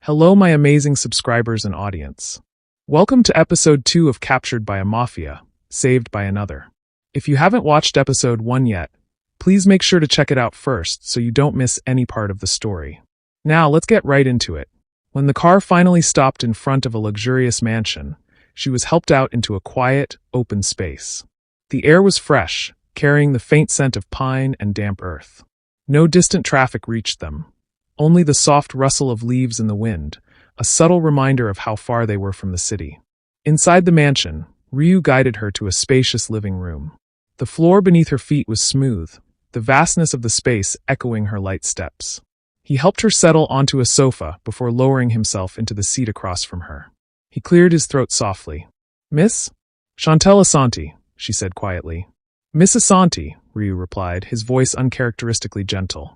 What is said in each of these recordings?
Hello, my amazing subscribers and audience. Welcome to episode 2 of Captured by a Mafia, Saved by Another. If you haven't watched episode 1 yet, please make sure to check it out first so you don't miss any part of the story. Now, let's get right into it. When the car finally stopped in front of a luxurious mansion, she was helped out into a quiet, open space. The air was fresh, carrying the faint scent of pine and damp earth. No distant traffic reached them. Only the soft rustle of leaves in the wind, a subtle reminder of how far they were from the city. Inside the mansion, Ryu guided her to a spacious living room. The floor beneath her feet was smooth, the vastness of the space echoing her light steps. He helped her settle onto a sofa before lowering himself into the seat across from her. He cleared his throat softly. "Miss? Shantel Asante," she said quietly. "Miss Asante," Ryu replied, his voice uncharacteristically gentle.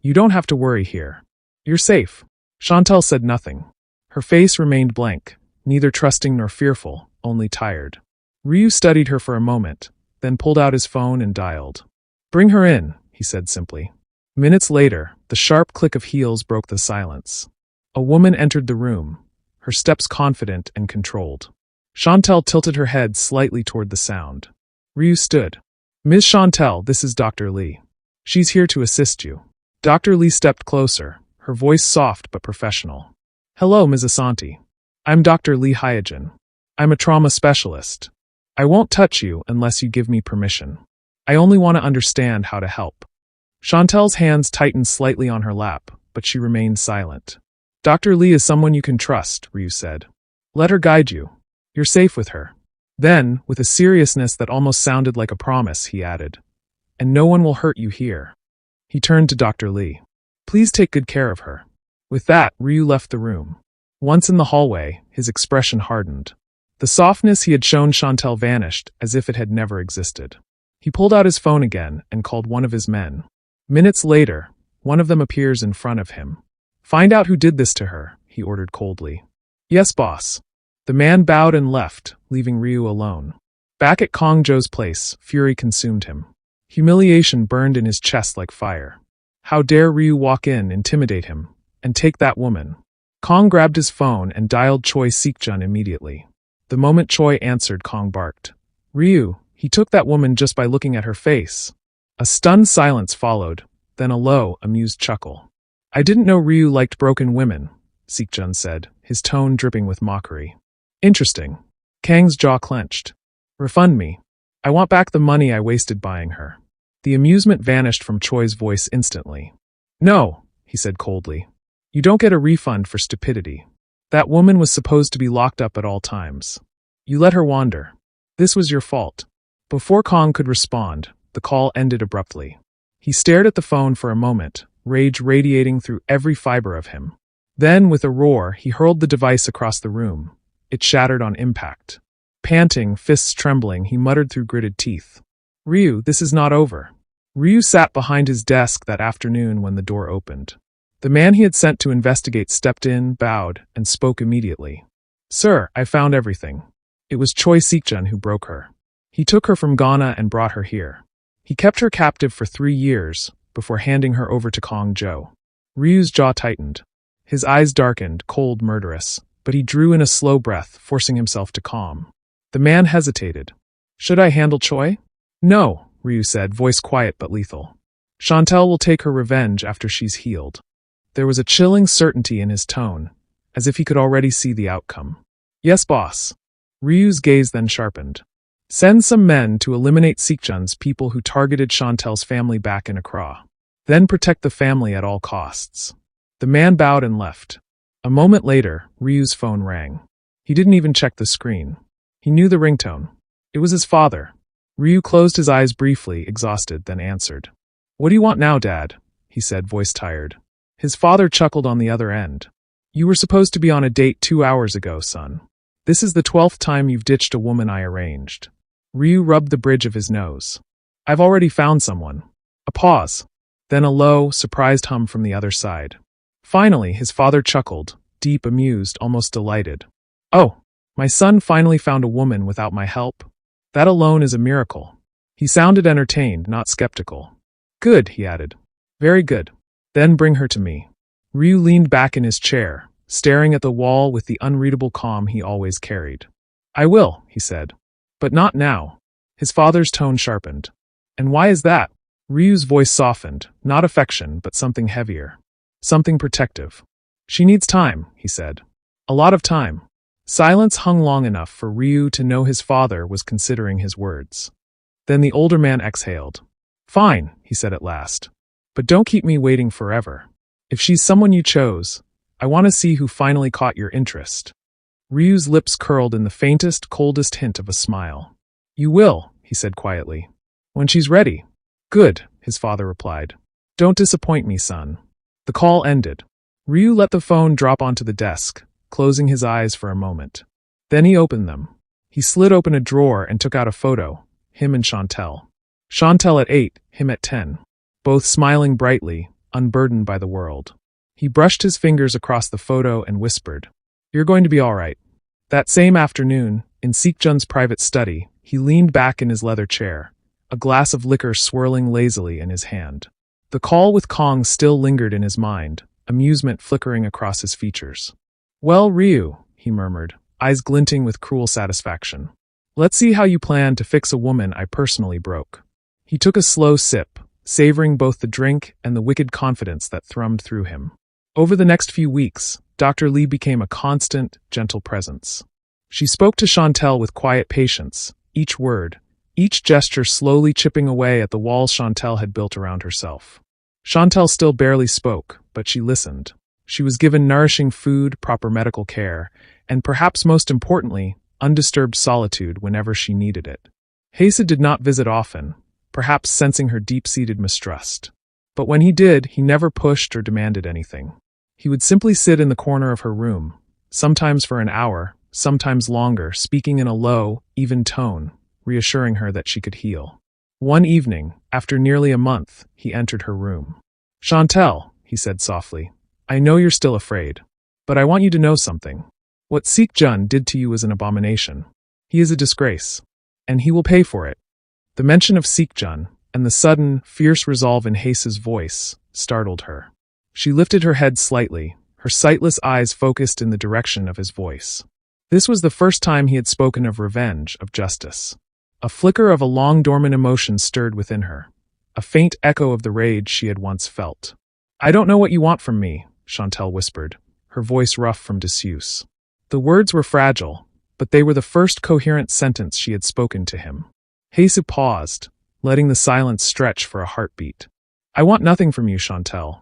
"You don't have to worry here. You're safe." Shantel said nothing. Her face remained blank, neither trusting nor fearful, only tired. Ryu studied her for a moment, then pulled out his phone and dialed. "Bring her in," he said simply. Minutes later, the sharp click of heels broke the silence. A woman entered the room, her steps confident and controlled. Shantel tilted her head slightly toward the sound. Ryu stood. "Ms. Shantel, this is Dr. Lee. She's here to assist you." Dr. Lee stepped closer, her voice soft but professional. "Hello, Ms. Asante. I'm Dr. Ryu Haesoo. I'm a trauma specialist. I won't touch you unless you give me permission. I only want to understand how to help." Shantel's hands tightened slightly on her lap, but she remained silent. "Dr. Lee is someone you can trust," Ryu said. "Let her guide you. You're safe with her." Then, with a seriousness that almost sounded like a promise, he added, "And no one will hurt you here." He turned to Dr. Lee. "Please take good care of her." With that, Ryu left the room. Once in the hallway, his expression hardened. The softness he had shown Shantel vanished as if it had never existed. He pulled out his phone again and called one of his men. Minutes later, one of them appears in front of him. "Find out who did this to her," he ordered coldly. "Yes, boss." The man bowed and left, leaving Ryu alone. Back at Kong Joe's place, fury consumed him. Humiliation burned in his chest like fire. How dare Ryu walk in, intimidate him, and take that woman? Kong grabbed his phone and dialed Choi Seokjun immediately. The moment Choi answered, Kong barked. "Ryu, he took that woman just by looking at her face." A stunned silence followed, then a low, amused chuckle. "I didn't know Ryu liked broken women," Seokjun said, his tone dripping with mockery. "Interesting." Kang's jaw clenched. "Refund me. I want back the money I wasted buying her." The amusement vanished from Choi's voice instantly. "No," he said coldly. "You don't get a refund for stupidity. That woman was supposed to be locked up at all times. You let her wander. This was your fault." Before Kong could respond, the call ended abruptly. He stared at the phone for a moment, rage radiating through every fiber of him. Then, with a roar, he hurled the device across the room. It shattered on impact. Panting, fists trembling, he muttered through gritted teeth. "Ryu, this is not over." Ryu sat behind his desk that afternoon when the door opened. The man he had sent to investigate stepped in, bowed, and spoke immediately. "Sir, I found everything." It was Choi Seokjun who broke her. He took her from Ghana and brought her here. He kept her captive for 3 years, before handing her over to Kong Joe. Ryu's jaw tightened. His eyes darkened, cold, murderous, but he drew in a slow breath, forcing himself to calm. The man hesitated. "Should I handle Choi?" "No," Ryu said, voice quiet but lethal. "Shantel will take her revenge after she's healed." There was a chilling certainty in his tone, as if he could already see the outcome. "Yes, boss." Ryu's gaze then sharpened. "Send some men to eliminate Seokjun's people who targeted Shantel's family back in Accra. Then protect the family at all costs." The man bowed and left. A moment later, Ryu's phone rang. He didn't even check the screen. He knew the ringtone. It was his father. Ryu closed his eyes briefly, exhausted, then answered. "What do you want now, Dad?" he said, voice tired. His father chuckled on the other end. "You were supposed to be on a date 2 hours ago, son. This is the 12th time you've ditched a woman I arranged." Ryu rubbed the bridge of his nose. "I've already found someone." A pause. Then a low, surprised hum from the other side. Finally, his father chuckled, deep, amused, almost delighted. "Oh, my son finally found a woman without my help? That alone is a miracle." He sounded entertained, not skeptical. "Good," he added. "Very good. Then bring her to me." Ryu leaned back in his chair, staring at the wall with the unreadable calm he always carried. "I will," he said. "But not now." His father's tone sharpened. "And why is that?" Ryu's voice softened, not affection, but something heavier. Something protective. "She needs time," he said. "A lot of time." Silence hung long enough for Ryu to know his father was considering his words. Then the older man exhaled. "Fine," he said at last. "But don't keep me waiting forever. If she's someone you chose, I want to see who finally caught your interest." Ryu's lips curled in the faintest, coldest hint of a smile. "You will," he said quietly. "When she's ready." "Good," his father replied. "Don't disappoint me, son." The call ended. Ryu let the phone drop onto the desk, closing his eyes for a moment. Then he opened them. He slid open a drawer and took out a photo, him and Shantel. Shantel at 8, him at 10. Both smiling brightly, unburdened by the world. He brushed his fingers across the photo and whispered, "You're going to be all right." That same afternoon, in Seekjun's private study, he leaned back in his leather chair, a glass of liquor swirling lazily in his hand. The call with Kong still lingered in his mind, amusement flickering across his features. "Well, Ryu," he murmured, eyes glinting with cruel satisfaction. "Let's see how you plan to fix a woman I personally broke." He took a slow sip, savoring both the drink and the wicked confidence that thrummed through him. Over the next few weeks, Dr. Lee became a constant, gentle presence. She spoke to Shantel with quiet patience, each word, each gesture slowly chipping away at the walls Shantel had built around herself. Shantel still barely spoke, but she listened. She was given nourishing food, proper medical care, and perhaps most importantly, undisturbed solitude whenever she needed it. Haesoo did not visit often, perhaps sensing her deep-seated mistrust. But when he did, he never pushed or demanded anything. He would simply sit in the corner of her room, sometimes for an hour, sometimes longer, speaking in a low, even tone, reassuring her that she could heal. One evening, after nearly a month, he entered her room. "Shantel," he said softly, "I know you're still afraid, but I want you to know something. What Seekjun did to you is an abomination. He is a disgrace, and he will pay for it." The mention of Seekjun, and the sudden, fierce resolve in Haesoo's voice, startled her. She lifted her head slightly, her sightless eyes focused in the direction of his voice. This was the first time he had spoken of revenge, of justice. A flicker of a long-dormant emotion stirred within her, a faint echo of the rage she had once felt. "I don't know what you want from me," Shantel whispered, her voice rough from disuse. The words were fragile, but they were the first coherent sentence she had spoken to him. Haesoo paused, letting the silence stretch for a heartbeat. "I want nothing from you, Shantel.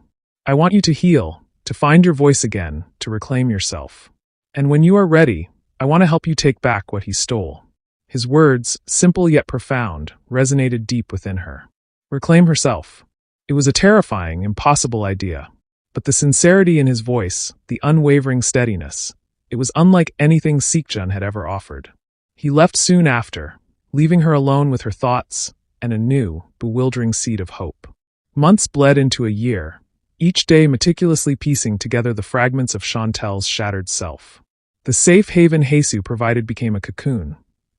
I want you to heal, to find your voice again, to reclaim yourself. And when you are ready, I want to help you take back what he stole." His words, simple yet profound, resonated deep within her. Reclaim herself. It was a terrifying, impossible idea. But the sincerity in his voice, the unwavering steadiness, it was unlike anything Seekjun had ever offered. He left soon after, leaving her alone with her thoughts and a new, bewildering seed of hope. Months bled into a year, each day meticulously piecing together the fragments of Shantel's shattered self. The safe haven Haesoo provided became a cocoon,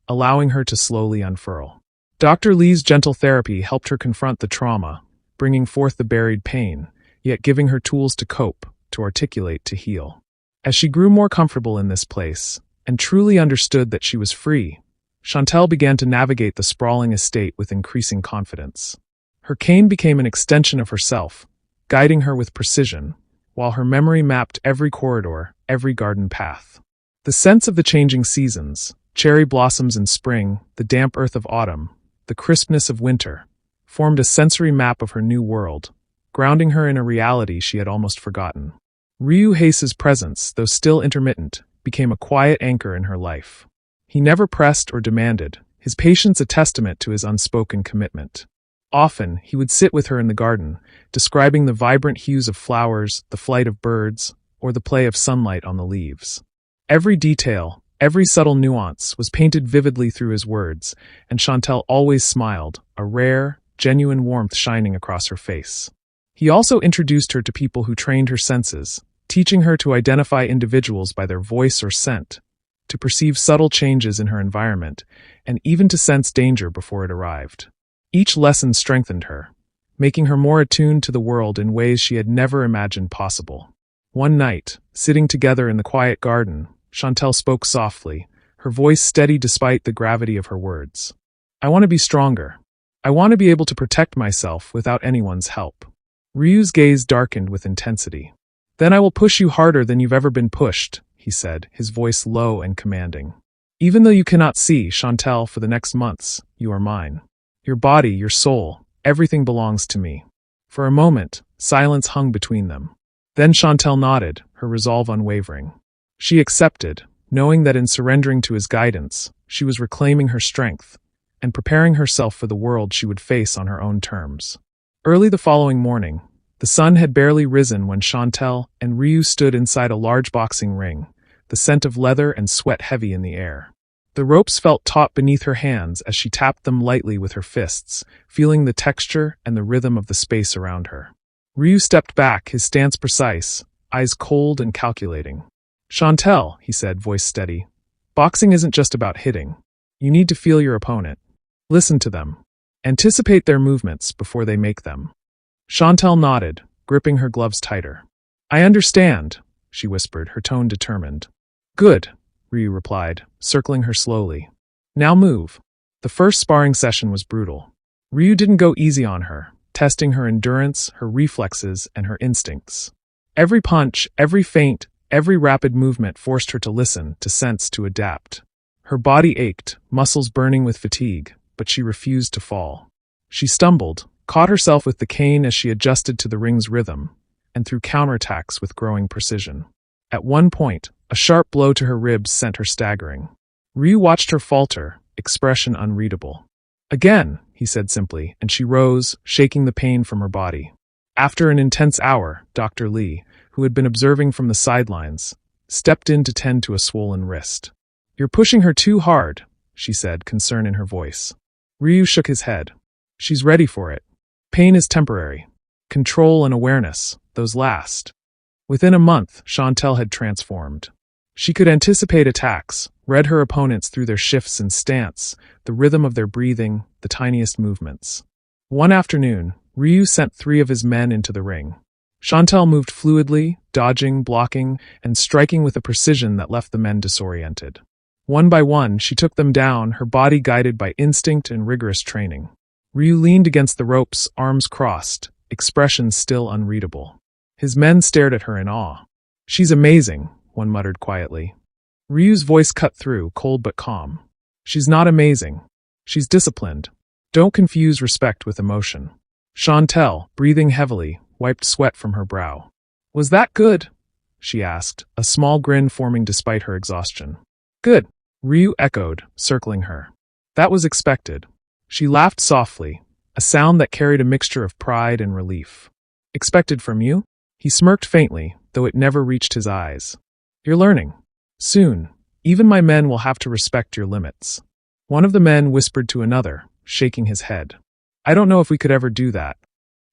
allowing her to slowly unfurl. Dr. Lee's gentle therapy helped her confront the trauma, bringing forth the buried pain, yet giving her tools to cope, to articulate, to heal. As she grew more comfortable in this place, and truly understood that she was free, Shantel began to navigate the sprawling estate with increasing confidence. Her cane became an extension of herself, guiding her with precision, while her memory mapped every corridor, every garden path. The sense of the changing seasons, cherry blossoms in spring, the damp earth of autumn, the crispness of winter, formed a sensory map of her new world, grounding her in a reality she had almost forgotten. Ryu Haesoo's presence, though still intermittent, became a quiet anchor in her life. He never pressed or demanded, his patience a testament to his unspoken commitment. Often, he would sit with her in the garden, describing the vibrant hues of flowers, the flight of birds, or the play of sunlight on the leaves. Every detail, every subtle nuance was painted vividly through his words, and Shantel always smiled, a rare, genuine warmth shining across her face. He also introduced her to people who trained her senses, teaching her to identify individuals by their voice or scent, to perceive subtle changes in her environment, and even to sense danger before it arrived. Each lesson strengthened her, making her more attuned to the world in ways she had never imagined possible. One night, Sitting together in the quiet garden, Shantel spoke softly, her voice steady despite the gravity of her words. I want to be stronger. I want to be able to protect myself without anyone's help. Ryu's gaze darkened with intensity. Then I will push you harder than you've ever been pushed, he said, his voice low and commanding. Even though you cannot see, Shantel, for the next months, you are mine. Your body, your soul, everything belongs to me. For a moment, silence hung between them. Then Shantel nodded, her resolve unwavering. She accepted, knowing that in surrendering to his guidance, she was reclaiming her strength and preparing herself for the world she would face on her own terms. Early the following morning, the sun had barely risen when Shantel and Ryu stood inside a large boxing ring, the scent of leather and sweat heavy in the air. The ropes felt taut beneath her hands as she tapped them lightly with her fists, feeling the texture and the rhythm of the space around her. Ryu stepped back, his stance precise, eyes cold and calculating. Shantel, he said, voice steady, boxing isn't just about hitting. You need to feel your opponent. Listen to them. Anticipate their movements before they make them. Shantel nodded, gripping her gloves tighter. I understand, she whispered, her tone determined. Good, Ryu replied, circling her slowly. Now move. The first sparring session was brutal. Ryu didn't go easy on her, testing her endurance, her reflexes, and her instincts. Every punch, every feint, every rapid movement forced her to listen, to sense, to adapt. Her body ached, muscles burning with fatigue, but she refused to fall. She stumbled, caught herself with the cane as she adjusted to the ring's rhythm, and threw counterattacks with growing precision. At one point, a sharp blow to her ribs sent her staggering. Ryu watched her falter, expression unreadable. Again, he said simply, and she rose, shaking the pain from her body. After an intense hour, Dr. Lee, who had been observing from the sidelines, stepped in to tend to a swollen wrist. You're pushing her too hard, she said, concern in her voice. Ryu shook his head. She's ready for it. Pain is temporary. Control and awareness, those last. Within a month, Shantel had transformed. She could anticipate attacks, read her opponents through their shifts in stance, the rhythm of their breathing, the tiniest movements. One afternoon, Ryu sent 3 of his men into the ring. Shantel moved fluidly, dodging, blocking, and striking with a precision that left the men disoriented. One by one, she took them down, her body guided by instinct and rigorous training. Ryu leaned against the ropes, arms crossed, expression still unreadable. His men stared at her in awe. She's amazing, one muttered quietly. Ryu's voice cut through, cold but calm. She's not amazing. She's disciplined. Don't confuse respect with emotion. Shantel, breathing heavily, wiped sweat from her brow. Was that good? She asked, a small grin forming despite her exhaustion. Good, Ryu echoed, circling her. That was expected. She laughed softly, a sound that carried a mixture of pride and relief. Expected from you? He smirked faintly, though it never reached his eyes. You're learning. Soon, even my men will have to respect your limits. One of the men whispered to another, shaking his head. I don't know if we could ever do that.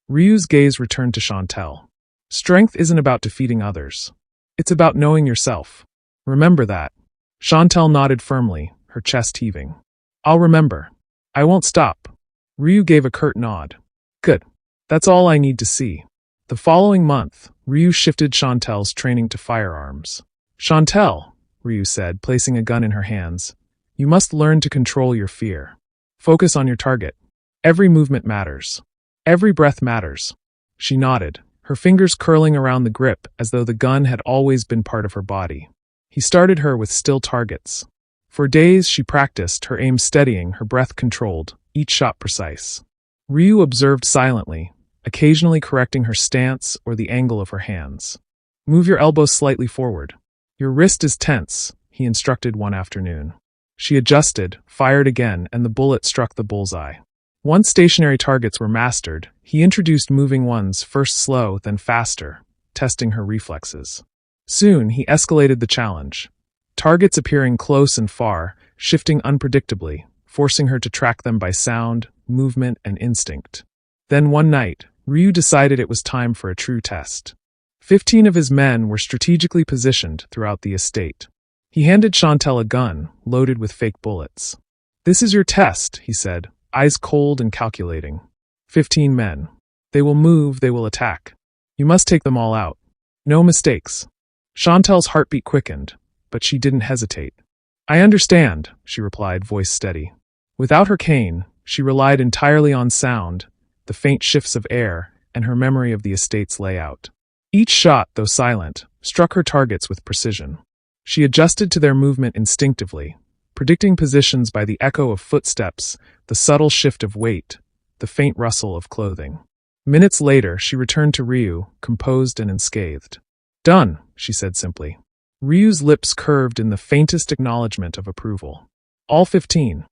Ryu's gaze returned to Shantel. Strength isn't about defeating others. It's about knowing yourself. Remember that. Shantel nodded firmly, her chest heaving. I'll remember. I won't stop. Ryu gave a curt nod. Good. That's all I need to see. The following month, Ryu shifted Shantel's training to firearms. Shantel, Ryu said, placing a gun in her hands, you must learn to control your fear. Focus on your target. Every movement matters. Every breath matters. She nodded, her fingers curling around the grip as though the gun had always been part of her body. He started her with still targets. For days she practiced, her aim steadying, her breath controlled, each shot precise. Ryu observed silently, occasionally correcting her stance or the angle of her hands. Move your elbows slightly forward. Your wrist is tense, he instructed one afternoon. She adjusted, fired again, and the bullet struck the bullseye. Once stationary targets were mastered, he introduced moving ones, first slow, then faster, testing her reflexes. Soon, he escalated the challenge. Targets appearing close and far, shifting unpredictably, forcing her to track them by sound, movement, and instinct. Then one night, Ryu decided it was time for a true test. 15 of his men were strategically positioned throughout the estate. He handed Shantel a gun, loaded with fake bullets. This is your test, he said, eyes cold and calculating. 15 men. They will move, they will attack. You must take them all out. No mistakes. Shantel's heartbeat quickened, but she didn't hesitate. I understand, she replied, voice steady. Without her cane, she relied entirely on sound, the faint shifts of air, and her memory of the estate's layout. Each shot, though silent, struck her targets with precision. She adjusted to their movement instinctively, predicting positions by the echo of footsteps, the subtle shift of weight, the faint rustle of clothing. Minutes later, she returned to Ryu, composed and unscathed. Done, she said simply. Ryu's lips curved in the faintest acknowledgement of approval. All 15.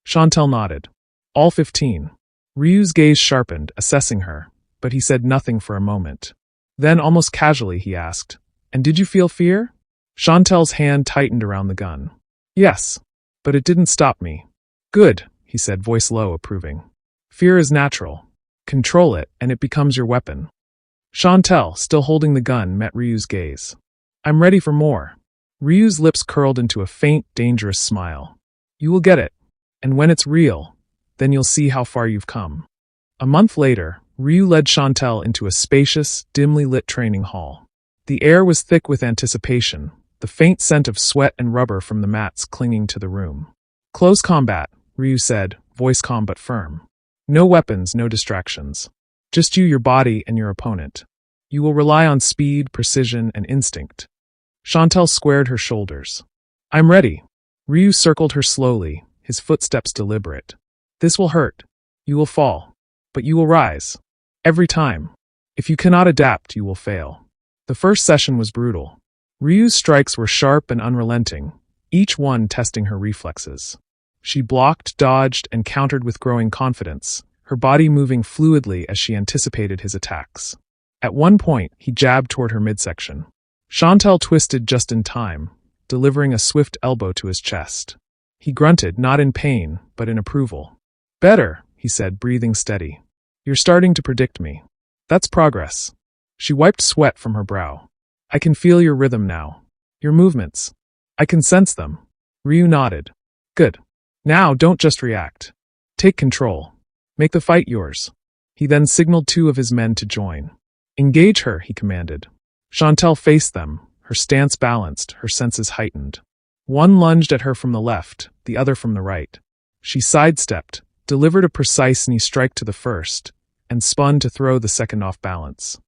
Shantel nodded. All 15. Ryu's gaze sharpened, assessing her, but he said nothing for a moment. Then, almost casually, he asked, And did you feel fear? Shantel's hand tightened around the gun. Yes, but it didn't stop me. Good, he said, voice low, approving. Fear is natural. Control it, and it becomes your weapon. Shantel, still holding the gun, met Ryu's gaze. I'm ready for more. Ryu's lips curled into a faint, dangerous smile. You will get it. And when it's real, then you'll see how far you've come. A month later, Ryu led Shantel into a spacious, dimly lit training hall. The air was thick with anticipation, the faint scent of sweat and rubber from the mats clinging to the room. Close combat, Ryu said, voice calm but firm. No weapons, no distractions. Just you, your body, and your opponent. You will rely on speed, precision, and instinct. Shantel squared her shoulders. I'm ready. Ryu circled her slowly, his footsteps deliberate. This will hurt. You will fall. But you will rise. Every time. If you cannot adapt, you will fail. The first session was brutal. Ryu's strikes were sharp and unrelenting, each one testing her reflexes. She blocked, dodged, and countered with growing confidence, her body moving fluidly as she anticipated his attacks. At one point, he jabbed toward her midsection. Shantel twisted just in time, delivering a swift elbow to his chest. He grunted, not in pain, but in approval. Better, he said, breathing steady. You're starting to predict me. That's progress. She wiped sweat from her brow. I can feel your rhythm now. Your movements. I can sense them. Ryu nodded. Good. Now don't just react. Take control. Make the fight yours. He then signaled two of his men to join. Engage her, he commanded. Shantel faced them, her stance balanced, her senses heightened. One lunged at her from the left, the other from the right. She sidestepped, delivered a precise knee strike to the first, and spun to throw the second off balance.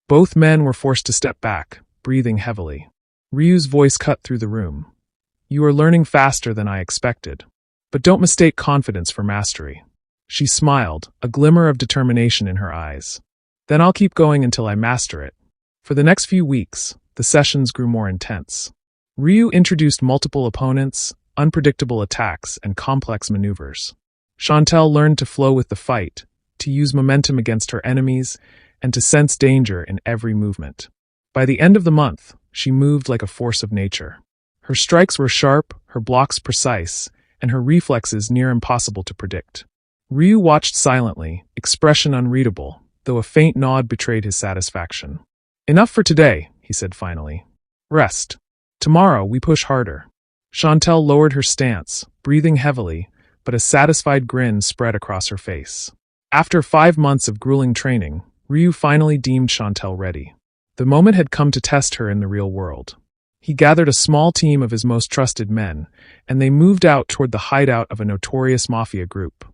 Both men were forced to step back, breathing heavily. Ryu's voice cut through the room. You are learning faster than I expected. But don't mistake confidence for mastery. She smiled, a glimmer of determination in her eyes. Then I'll keep going until I master it. For the next few weeks, the sessions grew more intense. Ryu introduced multiple opponents, unpredictable attacks, and complex maneuvers. Shantel learned to flow with the fight, to use momentum against her enemies, and to sense danger in every movement. By the end of the month, she moved like a force of nature. Her strikes were sharp, her blocks precise, and her reflexes near impossible to predict. Ryu watched silently, expression unreadable, though a faint nod betrayed his satisfaction. Enough for today, he said finally. Rest. Tomorrow we push harder. Shantel lowered her stance, breathing heavily, but a satisfied grin spread across her face. After 5 months of grueling training, Ryu finally deemed Shantel ready. The moment had come to test her in the real world. He gathered a small team of his most trusted men, and they moved out toward the hideout of a notorious Mafia group,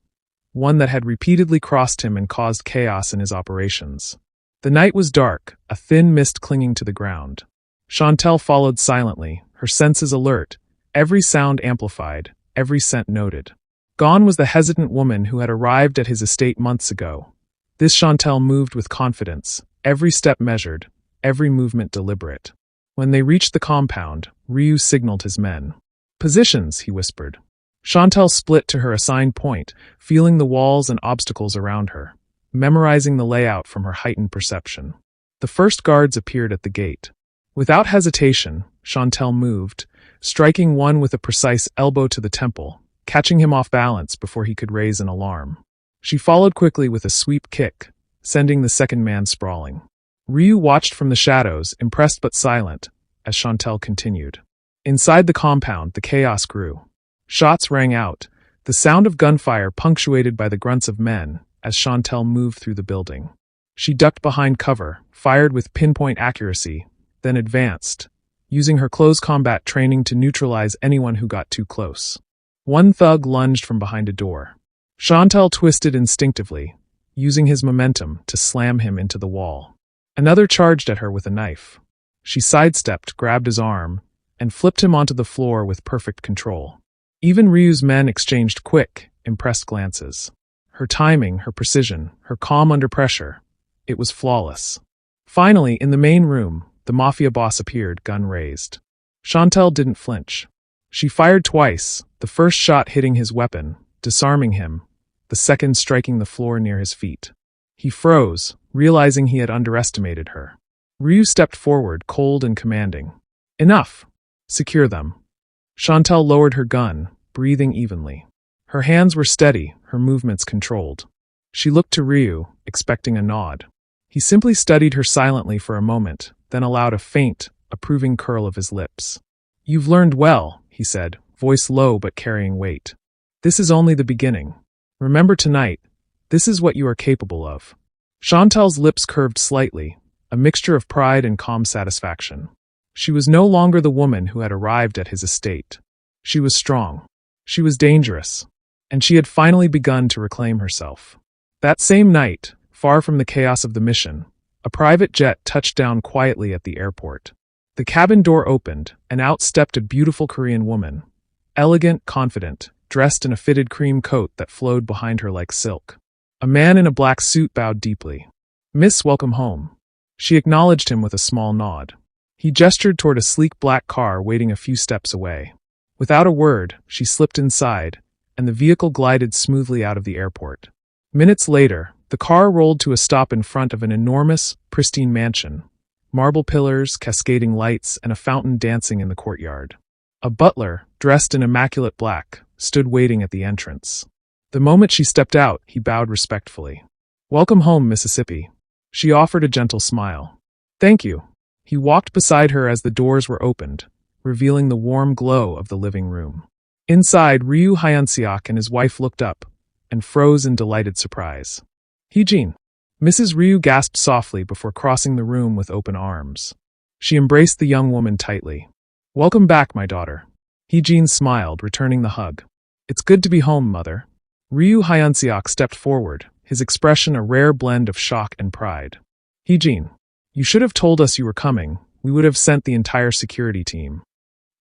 one that had repeatedly crossed him and caused chaos in his operations. The night was dark, a thin mist clinging to the ground. Shantel followed silently, her senses alert, every sound amplified, every scent noted. Gone was the hesitant woman who had arrived at his estate months ago. This Shantel moved with confidence, every step measured, every movement deliberate. When they reached the compound, Ryu signaled his men. Positions, he whispered. Shantel split to her assigned point, feeling the walls and obstacles around her, memorizing the layout from her heightened perception. The first guards appeared at the gate. Without hesitation, Shantel moved, striking one with a precise elbow to the temple, catching him off balance before he could raise an alarm. She followed quickly with a sweep kick, sending the second man sprawling. Ryu watched from the shadows, impressed but silent, as Shantel continued. Inside the compound, the chaos grew. Shots rang out, the sound of gunfire punctuated by the grunts of men as Shantel moved through the building. She ducked behind cover, fired with pinpoint accuracy, then advanced, using her close combat training to neutralize anyone who got too close. One thug lunged from behind a door. Shantel twisted instinctively, using his momentum to slam him into the wall. Another charged at her with a knife. She sidestepped, grabbed his arm, and flipped him onto the floor with perfect control. Even Ryu's men exchanged quick, impressed glances. Her timing, her precision, her calm under pressure. It was flawless. Finally, in the main room, the Mafia boss appeared, gun raised. Shantel didn't flinch. She fired twice, the first shot hitting his weapon, disarming him, the second striking the floor near his feet. He froze, realizing he had underestimated her. Ryu stepped forward, cold and commanding. Enough! Secure them. Shantel lowered her gun, breathing evenly. Her hands were steady, her movements controlled. She looked to Ryu, expecting a nod. He simply studied her silently for a moment, then allowed a faint, approving curl of his lips. You've learned well, he said, voice low but carrying weight. This is only the beginning. Remember tonight, this is what you are capable of. Shantel's lips curved slightly, a mixture of pride and calm satisfaction. She was no longer the woman who had arrived at his estate. She was strong. She was dangerous. And she had finally begun to reclaim herself. That same night, far from the chaos of the mission, a private jet touched down quietly at the airport. The cabin door opened, and out stepped a beautiful Korean woman. Elegant, confident, dressed in a fitted cream coat that flowed behind her like silk. A man in a black suit bowed deeply. Miss, welcome home. She acknowledged him with a small nod. He gestured toward a sleek black car waiting a few steps away. Without a word, she slipped inside, and the vehicle glided smoothly out of the airport. Minutes later, the car rolled to a stop in front of an enormous, pristine mansion. Marble pillars, cascading lights, and a fountain dancing in the courtyard. A butler, dressed in immaculate black, stood waiting at the entrance. The moment she stepped out, he bowed respectfully. Welcome home, Mississippi. She offered a gentle smile. Thank you. He walked beside her as the doors were opened, revealing the warm glow of the living room. Inside, Ryu Haesoo and his wife looked up, and froze in delighted surprise. Hee-jin. Mrs. Ryu gasped softly before crossing the room with open arms. She embraced the young woman tightly. Welcome back, my daughter. Hee-jin smiled, returning the hug. It's good to be home, mother. Ryu Haesoo stepped forward, his expression a rare blend of shock and pride. Hee-jin, you should have told us you were coming. We would have sent the entire security team.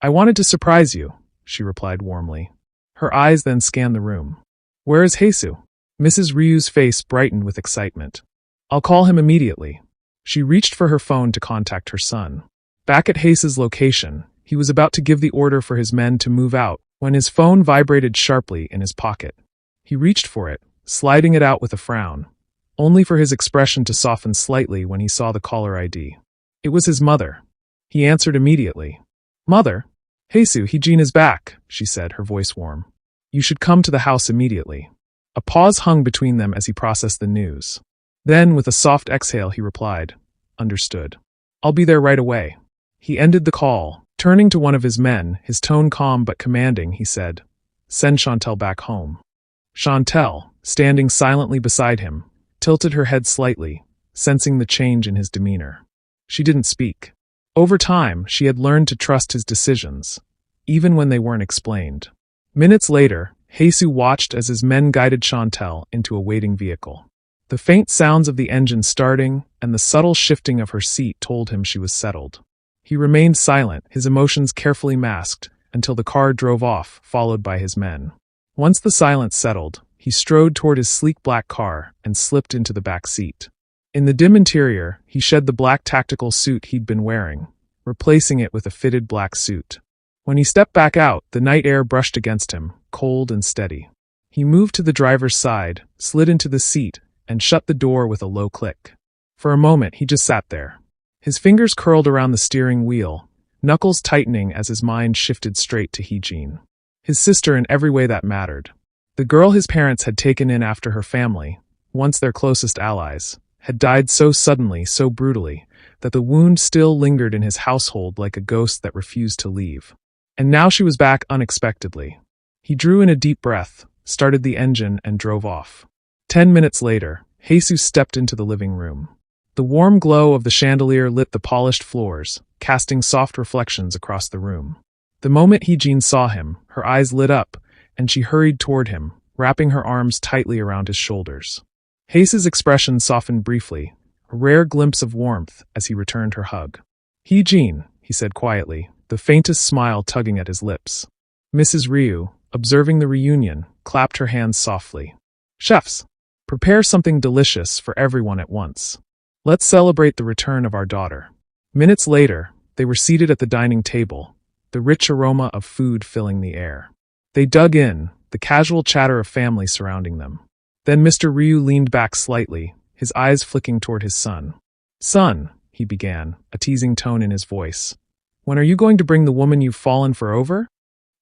I wanted to surprise you, she replied warmly. Her eyes then scanned the room. Where is Haesoo? Mrs. Ryu's face brightened with excitement. I'll call him immediately. She reached for her phone to contact her son. Back at Haesoo's location, he was about to give the order for his men to move out when his phone vibrated sharply in his pocket. He reached for it, sliding it out with a frown, only for his expression to soften slightly when he saw the caller ID. It was his mother. He answered immediately. Mother? Haesoo, Hee-jin is back, she said, her voice warm. You should come to the house immediately. A pause hung between them as he processed the news. Then, with a soft exhale, he replied, Understood. I'll be there right away. He ended the call. Turning to one of his men, his tone calm but commanding, he said, Send Shantel back home. Shantel, standing silently beside him, tilted her head slightly, sensing the change in his demeanor. She didn't speak. Over time, she had learned to trust his decisions, even when they weren't explained. Minutes later, Haesoo watched as his men guided Shantel into a waiting vehicle. The faint sounds of the engine starting and the subtle shifting of her seat told him she was settled. He remained silent, his emotions carefully masked, until the car drove off, followed by his men. Once the silence settled, he strode toward his sleek black car and slipped into the back seat. In the dim interior, he shed the black tactical suit he'd been wearing, replacing it with a fitted black suit. When he stepped back out, the night air brushed against him, cold and steady. He moved to the driver's side, slid into the seat, and shut the door with a low click. For a moment, he just sat there. His fingers curled around the steering wheel, knuckles tightening as his mind shifted straight to Hee-jin. His sister in every way that mattered. The girl his parents had taken in after her family, once their closest allies, had died so suddenly, so brutally, that the wound still lingered in his household like a ghost that refused to leave. And now she was back unexpectedly. He drew in a deep breath, started the engine, and drove off. 10 minutes later, Haesoo stepped into the living room. The warm glow of the chandelier lit the polished floors, casting soft reflections across the room. The moment Heejin saw him, her eyes lit up, and she hurried toward him, wrapping her arms tightly around his shoulders. Haesoo's expression softened briefly, a rare glimpse of warmth as he returned her hug. Heejin, he said quietly, the faintest smile tugging at his lips. Mrs. Ryu, observing the reunion, clapped her hands softly. Chefs, prepare something delicious for everyone at once. Let's celebrate the return of our daughter. Minutes later, they were seated at the dining table, the rich aroma of food filling the air. They dug in, the casual chatter of family surrounding them. Then Mr. Ryu leaned back slightly, his eyes flicking toward his son. Son, he began, a teasing tone in his voice. When are you going to bring the woman you've fallen for over?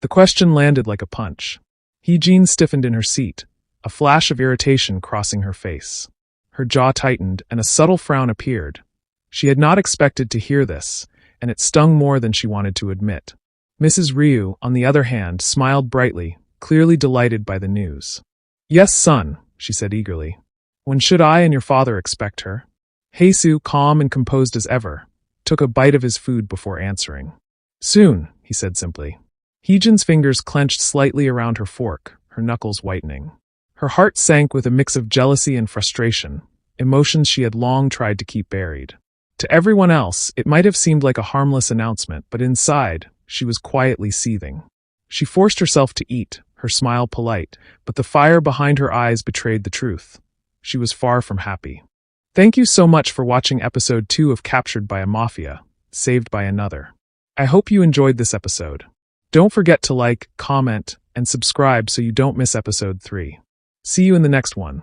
The question landed like a punch. Heejin stiffened in her seat, a flash of irritation crossing her face. Her jaw tightened and a subtle frown appeared. She had not expected to hear this, and it stung more than she wanted to admit. Mrs. Ryu, on the other hand, smiled brightly, clearly delighted by the news. Yes, son, she said eagerly. When should I and your father expect her? Haesoo, calm and composed as ever, took a bite of his food before answering. Soon, he said simply. Heejin's fingers clenched slightly around her fork, her knuckles whitening. Her heart sank with a mix of jealousy and frustration, emotions she had long tried to keep buried. To everyone else, it might have seemed like a harmless announcement, but inside, she was quietly seething. She forced herself to eat, her smile polite, but the fire behind her eyes betrayed the truth. She was far from happy. Thank you so much for watching episode 2 of Captured by a Mafia, Saved by Another. I hope you enjoyed this episode. Don't forget to like, comment, and subscribe so you don't miss episode 3. See you in the next one.